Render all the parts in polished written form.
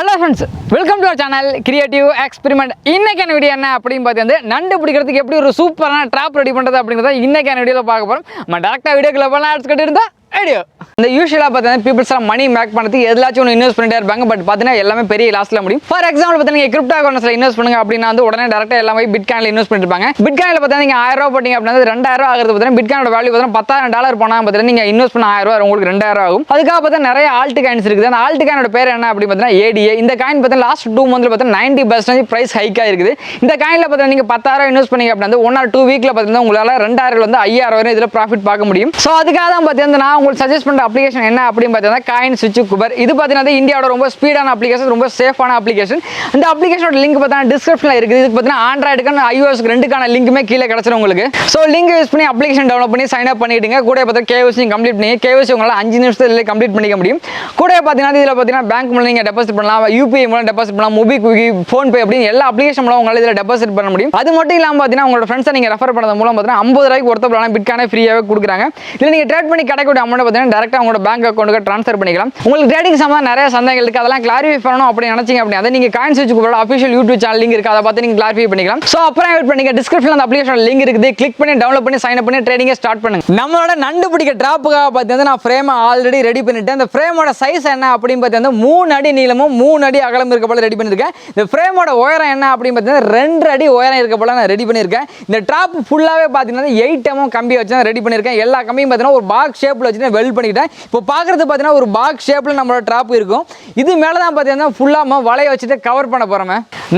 Hello friends, welcome to our channel Creative Experiment. இன்னைக்கான video என்ன அப்படினு பார்த்தீங்கன்னா நண்டு பிடிக்கிறதுக்கு எப்படி ஒரு சூப்பரான ட்ராப் ரெடி பண்றது அப்படிங்கறத இன்னைக்கான வீடியோல பார்க்க போறோம். நம்ம டைரக்டா வீடியோக்குள்ள போலாம். ஆட்ஸ் கட்டி இருந்தா ஐடியா இந்த யூஷுவலா பார்த்தீங்கன்னா பீப்புள்ஸ் எல்லாம் மணி மேக் பண்ணுறதுக்கு எதுலாச்சும் ஒன்று இன்வெஸ்ட் பண்ணிட்டே இருப்பாங்க. பட் பார்த்தீங்கன்னா எல்லாமே பெரிய லாஸ்ட்ல முடியும். ஃபார் எக்ஸாம்பிள் பார்த்தீங்கன்னா நீங்கள் கிரிப்டோ காயின்ஸ்ல இன்வெஸ்ட் பண்ணுங்க அப்படின்னா வந்து உடனே டேரக்டா எல்லாமே பிட்காயின்ல இன்வெஸ்ட் பண்ணிருப்பாங்க. பிட்காயின்ல பார்த்தீங்கன்னா நீங்க 1000 ரூபாய் போட்டீங்க அப்படின்னா 2000 ஆகிறது பார்த்தீங்கன்னா பிட்காயினோட வேல்யூ பார்த்தீங்கன்னா $10,000 போனா பார்த்தீங்கன்னா நீங்க இன்வெஸ்ட் பண்ண 1000 ரூபாய் உங்களுக்கு 2000 ஆகும். அதுக்காக பார்த்தீங்கன்னா நிறைய ஆல்ட் காயின்ஸ் இருக்குது. அந்த ஆல்ட் காயினோட பேர் என்ன அப்படின்னு பார்த்தீங்கன்னா ஏடிஏ. இந்த காயின் பார்த்தீங்கன்னா லாஸ்ட் 2 மந்த்ல பார்த்தீங்கன்னா 90% பிரைஸ் ஹைக் ஆயிருக்குது. இந்த காயின்ல பார்த்தீங்கன்னா நீங்க 10,000 இன்வெஸ்ட் பண்ணீங்க அப்படின்னா 1 or 2 வீக்ல பார்த்தீங்கன்னா உங்களால 2000 வந்து 5000 வரை இதுல ப்ராஃபிட் பார்க்க முடியும். சோ அதுக்காக தான் பார்த்தீங்கன்னா நான் உங்களுக்கு சஜஸ்ட் பண்ற அப்ளிகேஷன் என்ன அப்படின்னு பார்த்தீங்கன்னா காயின் ஸ்விட்ச் குபர். இது பார்த்தீங்கன்னா இந்தியாவோட ரொம்ப ஸ்பீடான அப்ளிகேஷன், ரொம்ப சேஃபான அப்ளிகேஷன். இந்த அப்ளிகேஷனோட லிங்க் பார்த்தீங்கன்னா டிஸ்கிரிப்ஷன்ல இருக்குது. இதுக்கு பார்த்தீங்கன்னா ஆண்ட்ராய்டுக்கு iOS ரெண்டுக்கான லிங்க்குமே கீழே கிடைச்சிரும் உங்களுக்கு. சோ லிங்க் யூஸ் பண்ணி அப்ளிகேஷன் டவுன்லோட் பண்ணி சைன் அப் பண்ணிடுங்க. கூட பார்த்தீங்கன்னா கேஒய்சி கம்ப்ளீட் பண்ணி கேஒய்சி உங்களால 5 நிமிஷத்துல கம்ப்ளீட் பண்ணிக்க முடியும். கூட பார்த்தீங்கன்னா இதுல பார்த்தீங்கன்னா பேங்க் மூலம் நீங்க டெபாசிட் பண்ணலாம், யூபிஐ மூலம் டெபாசிட் பண்ணலாம், மொபிக்விக், போன்பே அப்படின்னு எல்லா அப்ளிகேஷன் மூலம் உங்களால இதுல டெபாசிட் பண்ண முடியும். அது மட்டும் இல்லாம பார்த்தீங்கன்னா உங்களோட ஃப்ரெண்ட்ஸை நீங்க ரெஃபர் பண்ணது மூலம் பார்த்தீங்கன்னா 50 ரூபாய்க்கு ஒருத்தப்படான பிட்காயினை ஃப்ரீயாவே கொடுக்குறாங்க. இதுல நீங்க ட்ரேட் பண்ணி கிடைக்கக்கூடிய அமௌண்ட் பார்த்தீங்கன்னா டேரக்டா உங்களோட பேங்க் அக்கௌண்ட்டுக்கு ட்ரான்ஸ்ஃபர் பண்ணிக்கலாம். உங்களுக்கு ட்ரேடிங் சம்பந்தமா நிறைய சந்தேகங்கள் இருக்கு, அதெல்லாம் கிளாரிஃபை பண்ணணும் அப்படின்னு நினைச்சீங்க அப்படின்னா அதை நீங்க காயின் ஸ்விட்ச் குபரோட அஃபிஷியல் யூடியூப் சேனல் லிங்க் இருக்கு, அதை பார்த்து நீங்க கிளாரிஃபை பண்ணிக்கலாம். சோ அப்புறம் வெயிட் பண்ணுங்க, டிஸ்கிரிப்ஷன்ல அந்த அப்ளிகேஷன் லிங்க் இருக்குது, கிளிக் பண்ணி டவுன்லோட் பண்ணி சைன் அப் பண்ணி ட்ரேடிங்கை ஸ்டார்ட் பண்ணுங்க. நம்மளோட நண்டு பிடிக்க டிராப்புக்காக பார்த்தீங்கன்னா நான் ஃப்ரேம் ஆல்ரெடி ரெடி பண்ணிட்டேன். இந்த ஃப்ரேமோட சைஸ் என்ன அப்படின்னு பார்த்தீங்கன்னா 3 அடி நீளமும் 3 அடி அகலம் இருக்க போல ரெடி பண்ணிருக்கேன். இந்த ஃப்ரேமோட உயரம் என்ன அப்படின்னு பார்த்தீங்கன்னா 2 அடி உயரம் இருக்க போல நான் ரெடி பண்ணிருக்கேன். இந்த டிராப் ஃபுல்லாவே பார்த்தீங்கன்னா 8 mm கம்பி வச்சு தான் ரெடி பண்ணிருக்கேன். எல்லா கம்பியும் பார்த்தீங்கன்னா ஒரு பாக்ஸ் ஷேப்ல வச்சு வெல்ட் பண்ணிட்டேன். இப்போ பார்க்கறது பார்த்தீங்கன்னா ஒரு பாக்ஸ் ஷேப்ல நம்மளோட டிராப் இருக்கும். இது மேல தான் பார்த்தீங்கன்னா ஃபுல்லா வலைய வச்சுட்டு கவர் பண்ண போறோம்.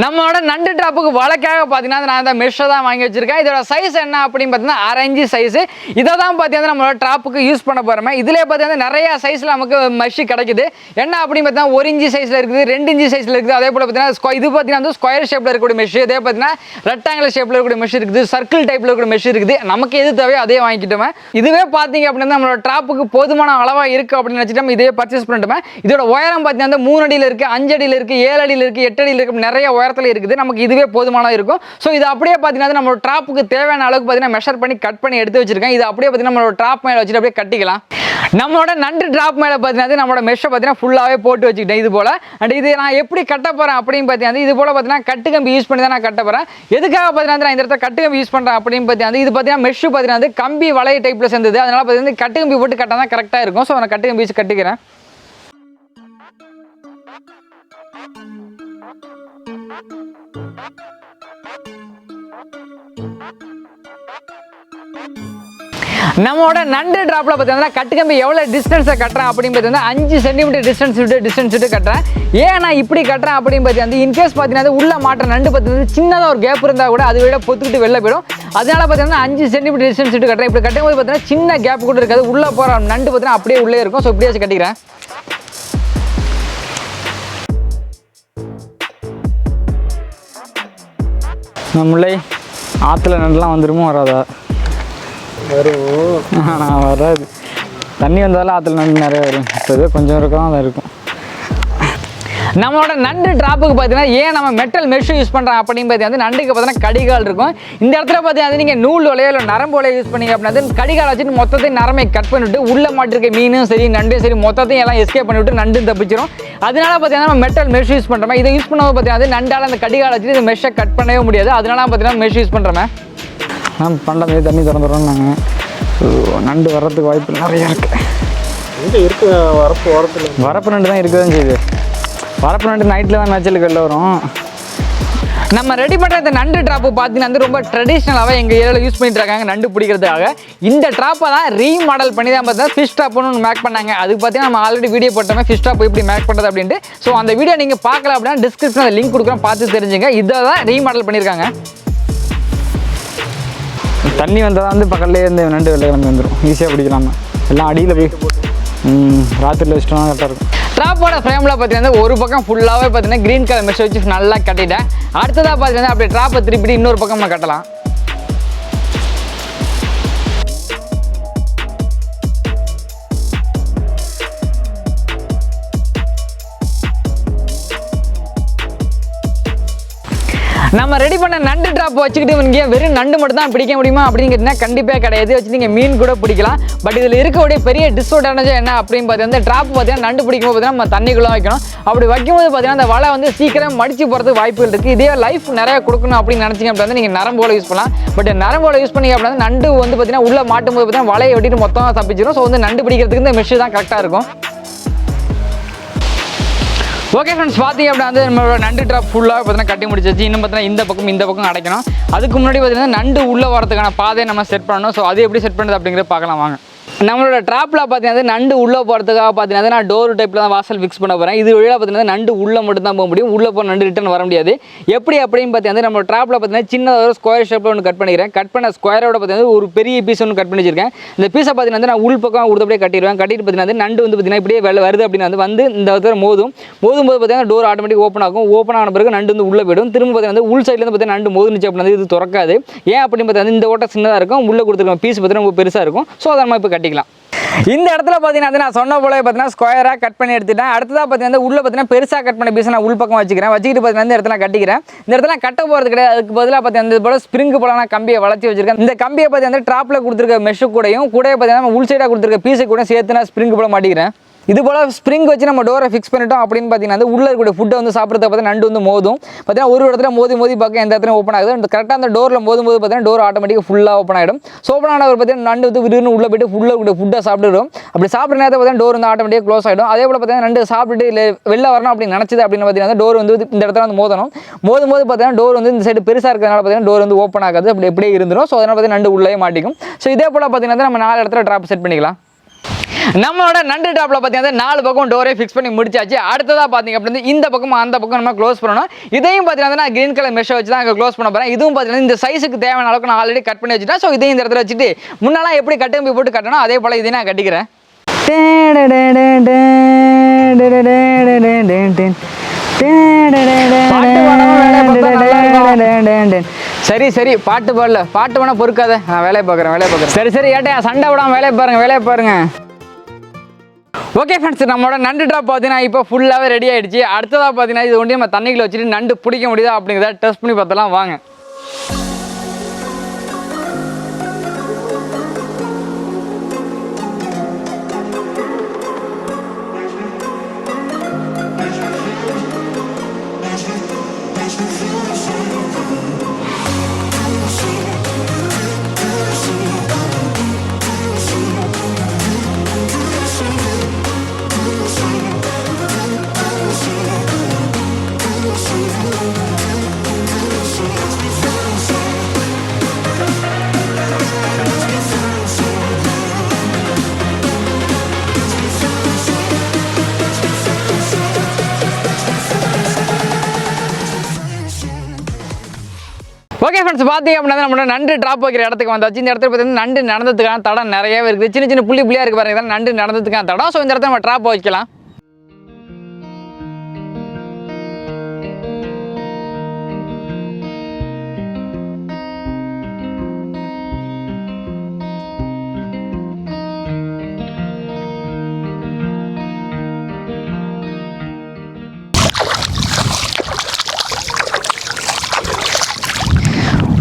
நம்மளோட நண்டு டிராப்புக்கு வலைக்காக பார்த்தீங்கன்னா நான் இந்த மெஷ் தான் வாங்கி வச்சிருக்கேன். இதோட சைஸ் என்ன அப்படின்னு பார்த்தீங்கன்னா 1/2 inch சைஸ். இதை தான் பார்த்தீங்கன்னா நம்மளோட டிராப்புக்கு யூஸ் பண்ண போறோம். இதுலேயே பார்த்தீங்கன்னா நிறைய சைஸ்ல நமக்கு மெஷ் கிடைக்குது. என்ன அப்படின்னு பார்த்தீங்கன்னா 1 inch சைஸ்ல இருக்குது, 2 inch சைஸ்ல இருக்குது. அதே போல பார்த்தீங்கன்னா இது பார்த்தீங்கன்னா ஸ்கொயர் ஷேப்ல இருக்கக்கூடிய மெஷ், இதே பார்த்தீங்கன்னா ரெக்டாங்குலர் ஷேப்ல இருக்கக்கூடிய மெஷ் இருக்குது, சர்க்கிள் டைப்ல இருக்கக்கூடிய மெஷ் இருக்குது. நமக்கு எது தேவையோ அதே வாங்கிக்கிட்டோம். இதுவே பார்த்தீங்க அப்படின்னா நம்மளோட டிராப்புக்கு போதுமான அளவா இருக்கு அப்படின்னு நினைச்சிட்டு இதே பர்ச்சேஸ் பண்ணிட்டோம். இதோட உயரம் பார்த்தீங்கன்னா 3 அடியில் இருக்கு, 5 அடியில் இருக்கு, 7 அடியில் இருக்கு, 8 அடியில் இருக்கு, நிறைய உயரத்தில் இருக்குது. நமக்கு இதுவே போதுமானதாக இருக்கும். ஸோ இது அப்படியே பார்த்தீங்கன்னா நம்மளோட டிராப்புக்கு தேவையான அளவுக்கு பார்த்தீங்கன்னா மெஷர் பண்ணி கட் பண்ணி எடுத்து வச்சிருக்கேன். இது அப்படியே பார்த்தீங்கன்னா நம்மளோட டிராப் மேலே வச்சுட்டு அப்படியே கட்டிக்கலாம். நம்மளோட நண்டு டிராப் மேலே பார்த்தீங்கன்னா நம்மளோட மெஷை பார்த்தீங்கன்னா ஃபுல்லாகவே போட்டு வச்சுக்கிட்டேன் இது போல. அண்ட் இது நான் எப்படி கட்ட போகிறேன் அப்படின்னு பார்த்தீங்கன்னா இது போல பார்த்தீங்கன்னா கட்டு கம்பி யூஸ் பண்ணி தான் நான் கட்ட போகிறேன். எதுக்காக பார்த்தீங்கன்னா நான் இந்த இடத்துல கட்டு கம்பி யூஸ் பண்ணுறேன் அப்படின்னு பார்த்தீங்கன்னா இது பார்த்தீங்கன்னா மெஷ் பார்த்தீங்கன்னா கம்பி வளைய டைப்பில் சேர்ந்தது. அதனால பார்த்தீங்கன்னா கட்டு கம்பி போட்டு கட்டினா தான் கரெக்டாக இருக்கும். ஸோ நான் கட்டு கம்பி வச்சு கட்டிக்கிறேன். நம்மளோட நண்டு டிராப்ல பார்த்தீங்கன்னா கட்டு கம்பி எவ்வளோ டிஸ்டன்ஸை கட்டுறேன் அப்படின்னு பார்த்தீங்கன்னா 5 சென்டிமீட்டர் டிஸ்டன்ஸ் விட்டு கட்டுறேன். ஏன் நான் இப்படி கட்டுறேன் அப்படின்னு பார்த்தீங்கன்னா இன்கேஸ் பார்த்தீங்கன்னா உள்ள மாற்ற நண்டு பார்த்தீங்கன்னா சின்னதாக ஒரு கேப் இருந்தால் கூட அது விட பொத்துக்கிட்டு வெளில போயிடும். அதனால பார்த்தீங்கன்னா 5 சென்டிமீட்டர் டிஸ்டன்ஸ் விட்டு கட்டுறேன். இப்படி கட்டும்போது பார்த்தீங்கன்னா சின்ன கேப் கூட இருக்காது, உள்ள போகிற நண்டு பார்த்தீங்கன்னா அப்படியே உள்ளே இருக்கும். ஸோ இப்படியே வச்சு கட்டிக்கிறேன். நம்மளே ஆற்றுல நண்டுலாம் வந்துருமோ வராதா? வரும். நான் வராது, தண்ணி வந்தாலும் ஆற்றுல நண்டு நிறைய வரும். இப்போ கொஞ்சம் இருக்கும் தான் இருக்கும். நம்மளோட நண்டு டிராப்புக்கு பார்த்தீங்கன்னா ஏன் நம்ம மெட்டல் மெஷ் யூஸ் பண்ணுறோம் அப்படின்னு பார்த்தீங்கன்னா நண்டுக்கு பார்த்தீங்கன்னா கடிகால் இருக்கும். இந்த இடத்துல பார்த்தீங்கன்னா நீங்கள் நூல் வலையோ இல்லை நரம்பு வலையோ யூஸ் பண்ணீங்க அப்படின்னா கடிகால் வச்சுட்டு மொத்தத்தையும் நரம்பை கட் பண்ணிவிட்டு உள்ள மாட்டிருக்க மீனும் சரி நண்டும் சரி மொத்தத்தையும் எல்லாம் எஸ்கேப் பண்ணிவிட்டு நண்டு தப்பிச்சிடும். அதனால பார்த்தீங்கன்னா நம்ம மெட்டல் மெஷ் யூஸ் பண்ணுறோம். இதை யூஸ் பண்ணும்போது பார்த்தீங்கன்னா நண்டால் அந்த கடிகால் வச்சுட்டு இந்த மெஷ்ஷை கட் பண்ணவே முடியாது. அதனால பார்த்தீங்கன்னா மெஷ் யூஸ் பண்ணுறோம். பண்டமே தண்ணி திறந்துடுறோம். நாங்கள் நண்டு வர்றதுக்கு வாய்ப்பு நிறையா இருக்குது. வரப்பு நண்டு தான் இருக்குதுன்னு செய்யுது. வரப்பு நண்டு நைட்டில் தான் மேட்சலுக்கு வெளில வரும். நம்ம ரெடி பண்ணுற இந்த நண்டு ட்ராப்பு பார்த்தீங்கன்னா ரொம்ப ட்ரெடிஷ்னலாகவே எங்கள் ஏரியாவில் யூஸ் பண்ணிட்டு இருக்காங்க நண்டு பிடிக்கிறதுக்காக. இந்த ட்ராப்பை தான் ரீமாடல் பண்ணி தான் பார்த்தீங்கன்னா ஃபிஷ் ட்ராப்னு ஒன்று மேக் பண்ணாங்க. அதுக்கு பார்த்தீங்கன்னா நம்ம ஆல்ரெடி வீடியோ போட்டோமே ஃபிஷ் ட்ராப் எப்படி மேக் பண்ணுறது அப்படின்ட்டு. ஸோ அந்த வீடியோ நீங்கள் பார்க்கல அப்படின்னா டிஸ்கிரிப்ஷனில் லிங்க் கொடுக்குறோம், பார்த்து தெரிஞ்சுங்க. இதை தான் ரீமாடல் பண்ணியிருக்காங்க. தண்ணி வந்தால் தான் பக்கத்துலேயே இருந்து நண்டு வெளில கிளம்பி வந்துடும், ஈஸியாக பிடிக்கலாமா. எல்லாம் அடியில் போய் ராத்திரியில் வச்சுட்டோம்னா கரெக்டாக இருக்கும். ட்ராப்போட ஃப்ரேமில் பார்த்தீங்கன்னா ஒரு பக்கம் ஃபுல்லாகவே பார்த்தீங்கன்னா க்ரீன் கலர் மெஷ் வச்சு நல்லா கட்டிட்டேன். அடுத்ததாக பார்த்தீங்கன்னா அப்படியே ட்ராப்பை திருப்பி இன்னொரு பக்கம் நம்ம கட்டலாம். நம்ம ரெடி பண்ண நண்டு ட்ராப் வச்சுக்கிட்டு இங்கே வெறும் நண்டு மட்டும் தான் பிடிக்க முடியுமா அப்படின்னு கேட்டிங்கன்னா கண்டிப்பாக கிடையாது. வச்சு நீங்கள் மீன் கூட பிடிக்கலாம். பட் இதில் இருக்கக்கூடிய பெரிய டிஸ்அட்வான்டேஜ் என்ன அப்படின்னு பார்த்தீங்கன்னா ட்ராப் பார்த்தீங்கன்னா நண்டு பிடிக்கும்போது பார்த்தீங்கன்னா நம்ம தண்ணிக்குள்ளே வைக்கணும். அப்படி வைக்கும்போது பார்த்தீங்கன்னா அந்த வலை வந்து சீக்கிரம் மடிச்சு போகிறதுக்கு வாய்ப்புகள் இருக்குது. இதே லைஃப் நிறைய கொடுக்கணும் அப்படின்னு நினச்சிங்க அப்படின்னா நீங்கள் நரம்போல யூஸ் பண்ணலாம். பட் நரம்போல யூஸ் பண்ணி அப்படின்னா நண்டு வந்து பார்த்தீங்கன்னா உள்ளே மாட்டும் போது பார்த்தீங்கன்னா வலையை வெட்டிட்டு மொத்தமாக தப்பிச்சிடும். ஸோ வந்து நண்டு பிடிக்கிறதுக்கு இந்த மெஷ் தான் கரெக்டாக இருக்கும். ஓகே ஃப்ரெண்ட்ஸ், பார்த்தீங்க அப்படின்னா வந்து நம்மளோட நண்டு ட்ராப் ஃபுல்லாக பார்த்தீங்கன்னா கட்டி முடிச்சாச்சு. இன்னும் பார்த்தீங்கன்னா இந்த பக்கம் அடைக்கணும். அதுக்கு முன்னாடி பார்த்தீங்கன்னா நண்டு உள்ளே வரதுக்கான பாதையை நம்ம செட் பண்ணணும். ஸோ அது எப்படி செட் பண்ணுறது அப்படிங்கிறத பார்க்கலாம் வாங்க. நம்மளோட ட்ராப்பில் பார்த்தீங்கன்னா நண்டு உள்ளே போகிறதுக்காக பார்த்தீங்கன்னா நான் டோர் டைப்பில் தான் வாசல் ஃபிக்ஸ் பண்ண போகிறேன். இது வழியாக பார்த்தீங்கன்னா நண்டு உள்ளே மட்டும் தான் போக முடியும். உள்ளே போகிற நண்டு ரிட்டர்ன் வர முடியாது. எப்படி அப்படின்னு பார்த்தீங்கன்னா நம்ம ட்ராப்பில் பார்த்தீங்கன்னா சின்ன ஒரு ஸ்கொயர் ஷேப்பில் ஒன்று கட் பண்ணிக்கிறேன். கட் பண்ண ஸ்கொயரோட பார்த்தீங்கன்னா ஒரு பெரிய பீஸ் ஒன்று கட் பண்ணி வச்சிருக்கேன். இந்த பீஸை பார்த்தீங்கன்னா நான் உள் பக்கம் கொடுத்தபடியே கட்டிடுவேன். கட்டிட்டு பார்த்தீங்கன்னா நண்டு வந்து பார்த்தீங்கன்னா இப்படியே வருது அப்படின்னு வந்து இந்த இடத்துல மோதும் போது பார்த்தீங்கன்னா டோர் ஆட்டோமேட்டிக் ஓப்பன் ஆகும். ஓப்பன் ஆன பிறகு நண்டு வந்து உள்ளே போயிடும். திரும்ப பார்த்தீங்கன்னா உள் சைட்லேருந்து பார்த்தீங்கன்னா நண்டு மோதுனுச்சு அப்படின்னா இது திறக்காது. ஏன் அப்படின்னு பார்த்தீங்கன்னா இந்த ஓட்டை சின்னதாக இருக்கும், உள்ளே கொடுத்துருக்கோம் பீஸ் பார்த்தீங்கன்னா ரொம்ப பெருசாக இருக்கும். ஸோ அதை நம்ம இப்போ கட்டிக்கலாம். இந்த இடத்துல பார்த்தீங்கன்னா நான் சொன்ன போல பார்த்தீங்கன்னா ஸ்கொயராக கட் பண்ணி எடுத்துட்டேன். அடுத்ததாக பார்த்தீங்கன்னா உள்ள பார்த்தீங்கன்னா பெருசாக கட் பண்ண பீஸ் நான் உள் பக்கம் வச்சுக்கிறேன். வச்சுக்கிட்டு பார்த்தீங்கன்னா இந்த இடத்துல கட்டிக்கிறேன். இந்த இடத்துல கட்ட போகிறது கிடையாது. அதுக்கு பதிலாக பார்த்தீங்கன்னா இந்த போல ஸ்ப்ரிங் போல நான் கம்பியை வளர்த்தி வச்சிருக்கேன். இந்த கம்பியை பார்த்தீங்கன்னா ட்ராப்பில் கொடுத்துருக்க மெஷு கூடயும் பார்த்தீங்கன்னா உள் சைடாக கொடுத்துருக்க பீஸை கூட சேர்த்து நான் ஸ்ப்ரிங் போல மாட்டிக்கிறேன். இது போல் ஸ்ப்ரிங் வச்சு நம்ம டோரை ஃபிக்ஸ் பண்ணிட்டோம் அப்படின்னு பார்த்தீங்கன்னா உள்ளே இருக்கக்கூடிய ஃபுட்டை வந்து சாப்பிட்றத பார்த்தீங்கன்னா நண்டு வந்து மோதும். பார்த்தீங்கன்னா ஒரு இடத்துல மோதி பார்க்க எந்த இடத்துல ஓப்பன் ஆகுது. கரெக்டாக அந்த டோரில் மோதும் பார்த்தீங்கன்னா டோர் ஆட்டோமேட்டிக்காக ஃபுல்லாக ஓப்பன் ஆகிடும். ஸோ ஓப்பன் ஆனவர் பார்த்தீங்கன்னா நண்டு வந்து விருன்னு உள்ளே போய்ட்டு ஃபுல்லாக இருக்கக்கூடிய ஃபுட்டை சாப்பிடுறோம். அப்படி சாப்பிட்ற நேரத்தை பார்த்தீங்கன்னா டோர் வந்து ஆட்டோமேட்டிக்காக க்ளோஸ் ஆகிடும். அதே போல் பார்த்தீங்கன்னா நண்டு சாப்பிட்டு இல்லை வெளில வரணும் அப்படின்னு நினச்சது அப்படின்னு பார்த்தீங்கன்னா டோர் வந்து இந்த இடத்துல வந்து மோதணும். மோதும் பார்த்தீங்கன்னா டோர் வந்து இந்த சைடு பெருசாக இருக்கிறதுனால பார்த்தீங்கன்னா டோர் வந்து ஓப்பன் ஆகாது. அப்படி எப்படியே இருந்துடும். ஸோ அதனால் பார்த்தீங்கன்னா நண்டு உள்ளே மாட்டிக்கும். ஸோ இதே போல் பார்த்தீங்கன்னா நம்ம 4 இடத்துல ட்ராப் செட் பண்ணிக்கலாம். நம்மளோட நண்டு டாப்ல பார்த்தீங்கன்னா 4 பக்கம் டோரே ஃபிக்ஸ் பண்ணி முடிச்சாச்சு. அடுத்ததாக பார்த்தீங்க அப்படின்னா இந்த பக்கம் அந்த பக்கம் நம்ம க்ளோஸ் பண்ணணும். இதையும் பார்த்தீங்கன்னா நான் கிரீன் கலர் மெஷை வச்சு தான் அங்கே க்ளோஸ் பண்ண போகிறேன். இதுவும் பார்த்தீங்கன்னா இந்த சைஸுக்கு தேவையான அளவுக்கு நான் ஆல்ரெடி கட் பண்ணி வச்சுட்டேன். ஸோ இதையும் இந்த இடத்துல வச்சுட்டு முன்னாலாம் எப்படி கட்டும்பி போட்டு கட்டணும் அதே போல் இதையும் நான் கட்டிக்கிறேன். சரி பாட்டு பாடல, பாட்டு வேணா பொறுக்காத, நான் வேலையை பார்க்குறேன். சரி ஏட்டா சண்டை விடாம வேலையை பாருங்க. ஓகே ஃப்ரெண்ட்ஸ், நம்மளோட நண்டு ட்ராப் பார்த்தீங்கன்னா இப்போ ஃபுல்லாகவே ரெடி ஆகிடுச்சு. அடுத்ததாக பார்த்தீங்கன்னா இது ஒன்றையும் நம்ம தண்ணிக்குள்ள வச்சுட்டு நண்டு பிடிக்க முடியுதா அப்படிங்கிறத டெஸ்ட் பண்ணி பார்த்தலாம் வாங்க. ஓகே ஃப்ரெண்ட்ஸ், பார்த்தீங்க அப்படின்னா நம்மளோட நண்டு ட்ராப் வைக்கிற இடத்துக்கு வந்தாச்சு. இந்த இடத்துல பார்த்தீங்கன்னா நண்டு நடந்ததுக்கான தடம் நிறையவே இருக்குது. சின்ன புள்ளியாக இருக்குது பாருங்க, நண்டு நடந்ததுக்கான தடம். ஸோ இந்த இடத்துல நம்ம ட்ராப் வைக்கலாம்.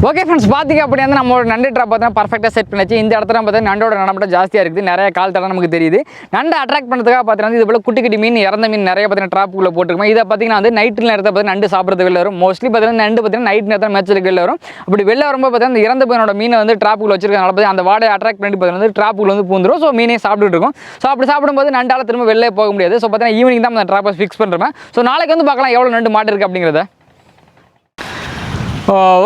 ஓகே ஃப்ரெண்ட்ஸ், பார்த்தீங்க அப்படி வந்து நம்மளோட நண்டு ட்ராப் பார்த்தீங்கன்னா பர்ஃபெக்டாக செட் பண்ணிச்சு. இந்த இடத்துல பார்த்தீங்கன்னா நண்டோட நடமாட்டம் ஜாஸ்தியாக இருக்குது. நிறைய கால் தடம் நமக்கு தெரியுது. நண்டை அட்ராக்ட் பண்ணுறதுக்காக பார்த்தீங்கன்னா இது போல குட்டி மீன், இறந்த மீன் நிறைய பார்த்தீங்கன்னா ட்ராப்புக்குள்ளே போட்டுருக்கோம். இதை பார்த்தீங்கன்னா வந்து நைட்டு நேரத்தை பார்த்தீங்கன்னா நண்டு சாப்பிட்றது வெளில வரும். மோஸ்ட்லி பார்த்தீங்கன்னா நண்டு பார்த்தீங்கன்னா நைட் நேரத்தில் மேட்ச்சுக்கு வெளில வரும். அப்படி வெளில வரும்போது பார்த்தீங்கன்னா இந்த இறந்த மீனோட மீனை வந்து ட்ராப்புக்குள்ள வச்சிருக்காங்க. பார்த்தீங்கன்னா அந்த வாடையை அட்ராக்ட் பண்ணி பார்த்தீங்கன்னா வந்து ட்ராப்புக்குள்ள வந்து பூந்துடும். ஸோ மீனே சாப்பிட்டுட்டு இருக்கும். ஸோ அப்படி சாப்பிடும்போது நண்டால் திரும்ப வெளில போக முடியாது. ஸோ பார்த்தீங்கன்னா ஈவினிங் தான் அந்த ட்ராப்பை ஃபிக்ஸ் பண்ணுறேன். ஸோ நாளைக்கு வந்து பார்க்கலாம் எவ்வளோ நண்டு மாட்டிருக்கு அப்படிங்கிறத.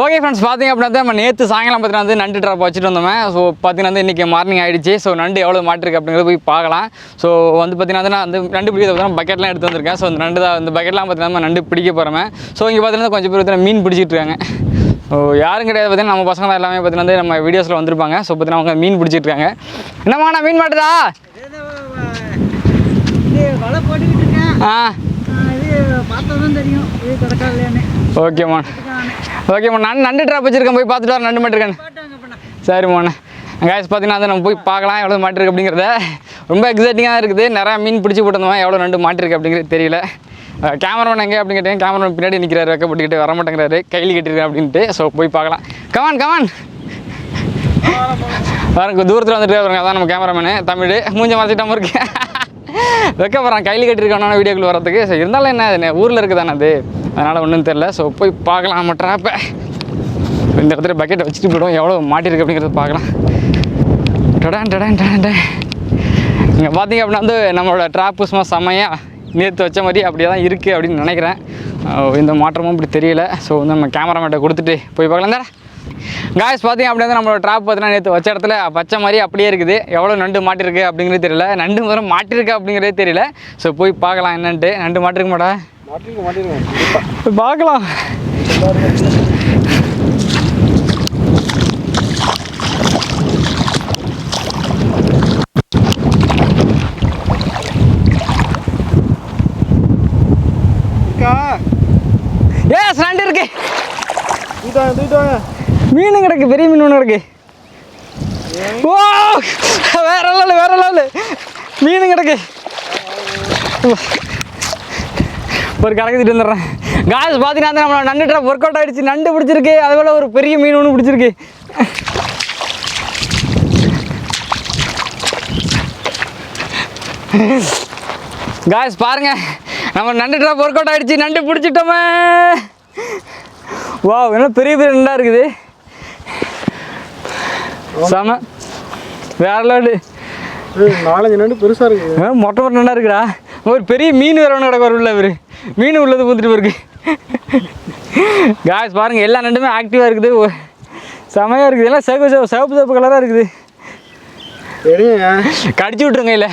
ஓகே ஃப்ரெண்ட்ஸ், பார்த்தீங்க அப்படின்னா நம்ம நேற்று சாயங்காலம் பார்த்தீங்கன்னா வந்து நண்டு ட்ராப் வச்சுட்டு வந்தோமே. ஸோ பார்த்தீங்கன்னா வந்து இன்றைக்கி மார்னிங் ஆகிடுச்சு. ஸோ நண்டு எவ்வளோ மாட்டிருக்கு அப்படிங்கிறத போய் பார்க்கலாம். ஸோ வந்து பார்த்தீங்கன்னா நான் வந்து நண்டு பிடிக்கிறத பார்த்தீங்கன்னா பக்கெட்லாம் எடுத்து வந்திருக்கேன். ஸோ அந்த நண்டு தான் இந்த பக்கெட்லாம் பார்த்தீங்கன்னா நண்டு பிடிக்க போகிறோமே. ஸோ இங்கே பார்த்தீங்கன்னா கொஞ்சம் பேர் பார்த்தீங்கன்னா மீன் பிடிச்சிட்டு இருக்காங்க. யாரும் கிடையாது பார்த்தீங்கன்னா நம்ம பசங்க எல்லாமே பார்த்தீங்கன்னா நம்ம வீடியோஸில் வந்திருப்பாங்க. ஸோ பார்த்தீங்கன்னா அவங்க மீன் பிடிச்சிட்டு இருக்காங்க. என்னம்மா நான் மீன் மாட்டுதா? ஓகேம்மா நான் நண்டு ட்ராப் வச்சிருக்கேன், போய் பார்த்துட்டு வர நண்டு மாட்டிருக்கேன். சரிம்மா கைஸ், பார்த்தீங்கன்னா அதை நம்ம போய் பார்க்கலாம் எவ்வளோ மாட்டிருக்கு அப்படிங்கிறத. ரொம்ப எக்ஸைட்டிங்காக இருக்குது. நிறையா மீன் பிடிச்சி போட்டிருந்தோம், எவ்வளோ நண்டு மாட்டிருக்கு அப்படிங்கிறது தெரியல. கேமராமேன் எங்கே அப்படின்னு கேட்டேன். கேமராமேன் பின்னாடி நிற்கிறாரு, வைக்கப்பட்டுக்கிட்டு வர மாட்டேங்கிறாரு, கையில் கட்டிருக்கேன் அப்படின்ட்டு. ஸோ போய் பார்க்கலாம். கமான் பாருங்க, தூரத்தில் வந்துட்டு பாருங்க, அதான் நம்ம கேமராமேனு தமிழ் மூஞ்ச மாற்றிட்டாம இருக்கு. வைக்க போகிறான், கையில் கட்டிருக்கான வீடியோக்குள்ள வரதுக்கு. ஸோ இருந்தாலும் என்ன ஊரில் இருக்குதானே அது, அதனால் ஒன்றும் தெரில. ஸோ போய் பார்க்கலாம் நம்ம ட்ராப்பை. இந்த இடத்துல பக்கெட்டை வச்சுட்டு போய்டும், எவ்வளோ மாட்டிருக்கு அப்படிங்கிறத பார்க்கலாம். இங்கே பார்த்தீங்க அப்படின்னா வந்து நம்மளோட ட்ராப்பு சும்மா செம்மையாக நேற்று வச்ச மாதிரி அப்படியே தான் இருக்குது அப்படின்னு நினைக்கிறேன். இந்த மாற்றமும் இப்படி தெரியல. ஸோ வந்து நம்ம கேமராமேட்டை கொடுத்துட்டு போய் பார்க்கலாம் தானே. காய்ஸ் பார்த்தீங்க அப்படின்னா நம்மளோட ட்ராப் பார்த்தீங்கன்னா நேற்று வச்ச இடத்துல பச்சை மாதிரி அப்படியே இருக்குது. எவ்வளோ நண்டு மாட்டிருக்கு அப்படிங்கிறது தெரியல, நண்டு முதல்ல மாட்டிருக்கு அப்படிங்கிறதே தெரியல. ஸோ போய் பார்க்கலாம் என்னன்ட்டு. நண்டு மாட்டிருக்க மாட்டா, போய் பார்க்கலாம். ஏஸ் நண்டு இருக்கு, மீன் கிடக்கு, பெரிய மீன் ஒன்று கிடக்கு. ஓ வேற லெவல் மீன் கிடக்கு. ஒரு கலக்கத்திட்டு வந்துடுறேன். காய்ஸ் பார்த்தீங்கன்னா நம்மளோட நண்டு ட்ராப் ஒர்க் அவுட் ஆகிடுச்சு. நண்டு பிடிச்சிருக்கு, அதுபோல் ஒரு பெரிய மீன் ஒன்று பிடிச்சிருக்கு. காய்ஸ் பாருங்க, நம்ம நண்டு ட்ராப் ஒர்க் அவுட் ஆகிடுச்சு. நண்டு பிடிச்சிட்டோமே. வா என்ன பெரிய நண்டாக இருக்குது, செம வேற லெவலு. 4-5 நண்டு பெருசாக இருக்குது, மொட்டை நண்டாக இருக்குடா. ஒரு பெரிய மீன் வேற ஒன்று கிடக்கு உள்ள, இவர் மீன் உள்ளது பூத்துட்டு போயிருக்கு. காய்ஸ் பாருங்கள், எல்லா நண்டுமே ஆக்டிவாக இருக்குது, செமையாக இருக்குது. எல்லாம் சிவப்பு கலராக இருக்குது. கடிச்சு விட்ருங்க. இல்லை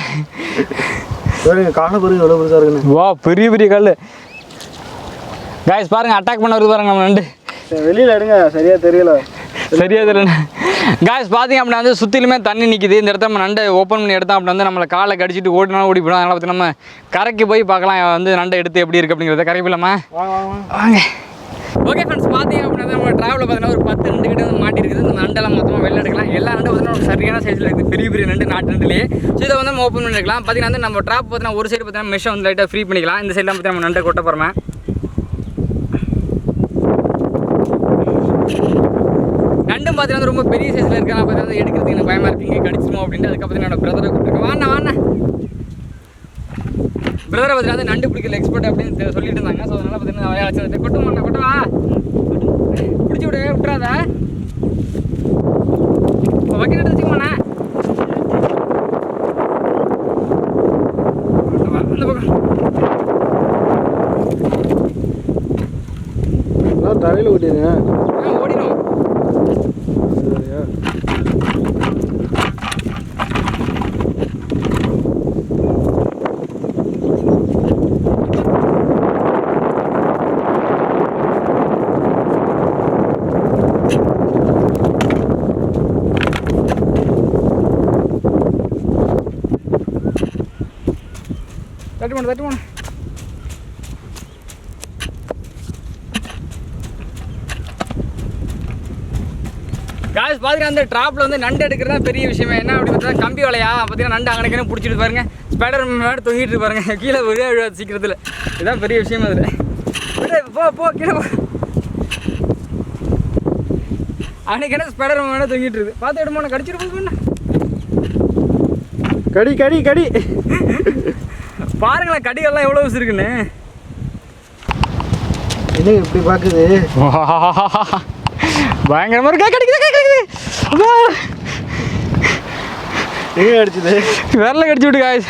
காலை பெரிய எவ்வளோ பெருசாக இருக்குன்னு. வா பெரிய கல். காய்ஸ் பாருங்கள், அட்டாக் பண்ண வருது பாருங்க நம்ம நண்டு. வெளியில் எடுங்க, சரியாக தெரியல. காய்ஸ் பார்த்தீங்க அப்படின்னா வந்து சுற்றிலுமே தண்ணி நிற்கிது. இந்த இடத்த நம்ம நண்டை ஓப்பன் பண்ணி எடுத்தோம் அப்படின்னா வந்து நம்மளை காலை கடிச்சிட்டு ஓடினாலும் ஓடி போயிடும். அதனால் பார்த்து நம்ம கரைக்கு போய் பார்க்கலாம் வந்து நண்டை எடுத்து எப்படி இருக்குது அப்படிங்கிறத. கரைக்கு போயிடலாமா, வாங்க. ஓகே ஃப்ரெண்ட்ஸ், பார்த்தீங்க அப்படின்னா நம்ம ட்ராவலில் பார்த்தீங்கன்னா ஒரு 10 நண்டு கிட்ட வந்து மாட்டிருக்குது. இந்த நண்டெல்லாம் மொத்தமாக வெளில எடுக்கலாம். எல்லா நண்டு பார்த்தீங்கன்னா சரியான சைஸில் இருக்குது, பெரிய நண்டு, நாட்டு நண்டுலேயே. ஸோ இதை வந்து நம்ம ஓப்பன் பண்ணிக்கலாம். பார்த்தீங்கன்னா வந்து நம்ம ட்ராப் பார்த்தீங்கன்னா ஒரு சைடு பார்த்தீங்கன்னா மெஷை வந்து லைட்டாக ஃப்ரீ பண்ணிக்கலாம். இந்த சைடில் பார்த்தீங்கன்னா நம்ம நண்டை கொட்ட போகிறோம். நண்டும் பார்த்தீங்கன்னா ரொம்ப பெரிய சைஸில் இருக்காங்க. பார்த்தீங்கன்னா எடுக்கிறதுக்கு எனக்கு பயமாக இருக்குது, இங்கே கடிச்சிருமோ அப்படின்ட்டு. அதுக்கப்புறம் என்னோட பிரதரை கூப்பிட்டுருக்கேன். வாண்ணா பிரதரை பார்த்தீங்கன்னா நண்டு பிடிக்கல எக்ஸ்பர்ட் அப்படின்னு சொல்லிட்டு இருந்தாங்க. ஸோ அதனால் பார்த்தீங்கன்னா வச்சு கொட்டுவா பிடிச்சி விட்டுறாத. வக்கீல் எடுத்துக்கோண்ணா, அந்த பக்கம் தரையில் ஓட்டிடுங்க. ஓடிடும். தட்டு போன காய்ஸ் பார்த்தீங்கன்னா அந்த ட்ராப்பில் வந்து நண்டு எடுக்கிறது தான் பெரிய விஷயமே. என்ன அப்படி பார்த்தா கம்பி வலையா பார்த்தீங்கன்னா நண்டு அங்கனக்கே பிடிச்சிட்டு பாருங்க, ஸ்பைடர் மேலே தொங்கிட்டு பாருங்க, கீழே ஒரே சீக்கிரத்தில். இதுதான் பெரிய விஷயம். அதில் போ கீழே போ. அன்னைக்கு என்ன ஸ்பைடர் மேலே தொங்கிட்டு இருக்குது, பார்த்து எடுமா, கடிச்சிட்டு போய் கடி பாருங்களேன், கடிகள்லாம் எவ்வளோ விஷயம் இருக்குன்னு. என்ன இப்படி பார்க்குது, பயங்கரமாக இருக்கா. கடிக்குது எங்கே கடிச்சிது, விரல கடிச்சு விட்டு காய்ஸ்.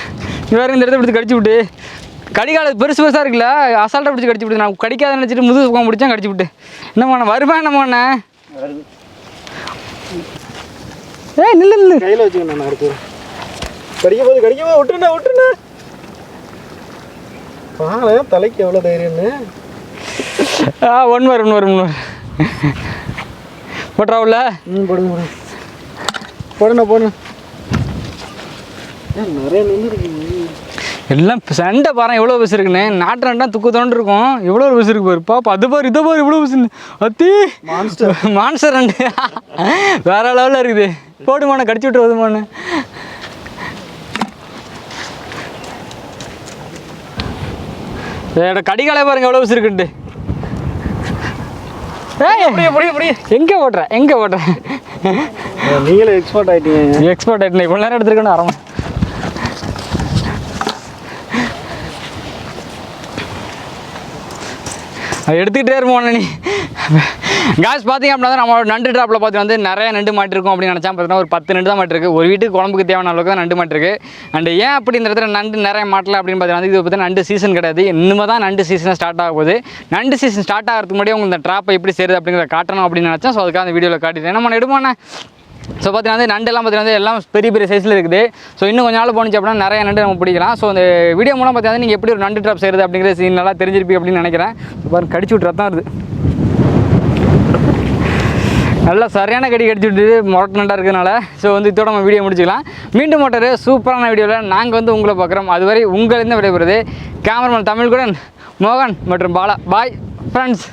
வேற இந்த இடத்த பிடிச்சி கடிச்சு விட்டு, கடிகால பெருசாக இருக்குல்ல, அசால்ட்டாக பிடிச்சி கடிச்சு விட்டு. நான் கடிக்காத நினச்சிட்டு முதுகு பக்கம் பிடிச்சா கடிச்சு விட்டு. என்னம்மா வருமா என்னம்மா? நில்லு கையில் வச்சுக்கணும். நான் அடுத்து கடிக்க போது விட்டுருண்ணா. பாங்களேன் தலைக்கு எவ்வளோ தைரியம்னு. ஒன்று வரும் போட்டுறாவுல. போடுண்ணா. நிறைய நின்று இருக்கு. எல்லாம் சண்டை பாரு எவ்வளோ பஸ் இருக்குன்னு. நாட்டு நண்டா துக்கு தோண்டு இருக்கும், எவ்வளோ பஸ் இருக்கு பாரு. பாப்பா அது பாரு, இதை பாரு, இவ்வளோ பஸ் அத்தி மான்ஸ்டர் நண்டு வேற லெவலில் இருக்குது. போடுமான கடிச்சு விட்டு வருதுமானு. என்னோட கடிகாலை பாருங்க எவ்வளோ விசு இருக்குன்ட்டு. எங்கே ஓட்டுறேன் நீங்களே எக்ஸ்போர்ட் ஆகிட்டீங்க. எக்ஸ்போர்ட் ஆகிட்டேன். இவ்வளோ நேரம் எடுத்துருக்கேன் அரவன். அது எடுத்துக்கிட்டே இருப்போம் நீ. காசு பார்த்தீங்க அப்படின்னா நம்மளோட நண்டு ட்ராப்பில் பார்த்து நிறைய நண்டு மாட்டிருக்கும் அப்படின்னு நினச்சா பார்த்தீங்கன்னா ஒரு 10 நண்டு தான் மாட்டிருக்கு. ஒரு வீட்டுக்கு குழம்புக்கு தேவையான அளவுக்கு தான் நண்டு மாட்டிருக்கு. அண்ட் ஏன் அப்படின்றத நண்டு நிறைய மாட்டல அப்படின்னு பார்த்தீங்கன்னா இது பார்த்தீங்கன்னா நண்டு சீசன் கிடையாது. இன்னுமே தான் நண்டு சீசன் ஸ்டார்ட் ஆக போகுது. நண்டு சீசன் ஸ்டார்ட் ஆகிறதுக்கு முன்னாடியே உங்களுக்கு இந்த ட்ராப்பை எப்படி செய்யுது அப்படிங்கிறத காட்டணும் அப்படின்னு நினச்சேன். ஸோ அதுக்காக அந்த வீடியோவில் காட்டிட்டேன். நம்ம எடுமாண்ணே. ஸோ பார்த்தீங்கன்னா நண்டெல்லாம் பார்த்தீங்கன்னா எல்லாம் பெரிய சைஸில் இருக்குது. ஸோ இன்னும் கொஞ்சம் நாள் போணுச்சு அப்படின்னா நிறைய நண்டு நம்ம பிடிக்கலாம். ஸோ அந்த வீடியோ மூலம் பார்த்தீங்கன்னா நீங்கள் எப்படி ஒரு நண்டு ட்ராப் செய்கிறது அப்படிங்கிற சீன் நல்லா தெரிஞ்சிருப்பீங்க அப்படின்னு நினைக்கிறேன். பாருங்க கடிச்சு விட்டு ரத்தம் வருது. நல்லா சரியான கடி கடிச்சு விட்டுது மொரட்டு நண்டாக இருக்கிறதுனால. ஸோ இதோட நம்ம வீடியோ முடிச்சுக்கலாம். மீண்டும் மோட்டர் சூப்பரான வீடியோவில் நாங்கள் உங்களை பார்க்குறோம். அதுவரை உங்களிருந்து விடைபெறுது கேமராமேன் தமிழ்குடன், மோகன் மற்றும் பாலா. Bye friends.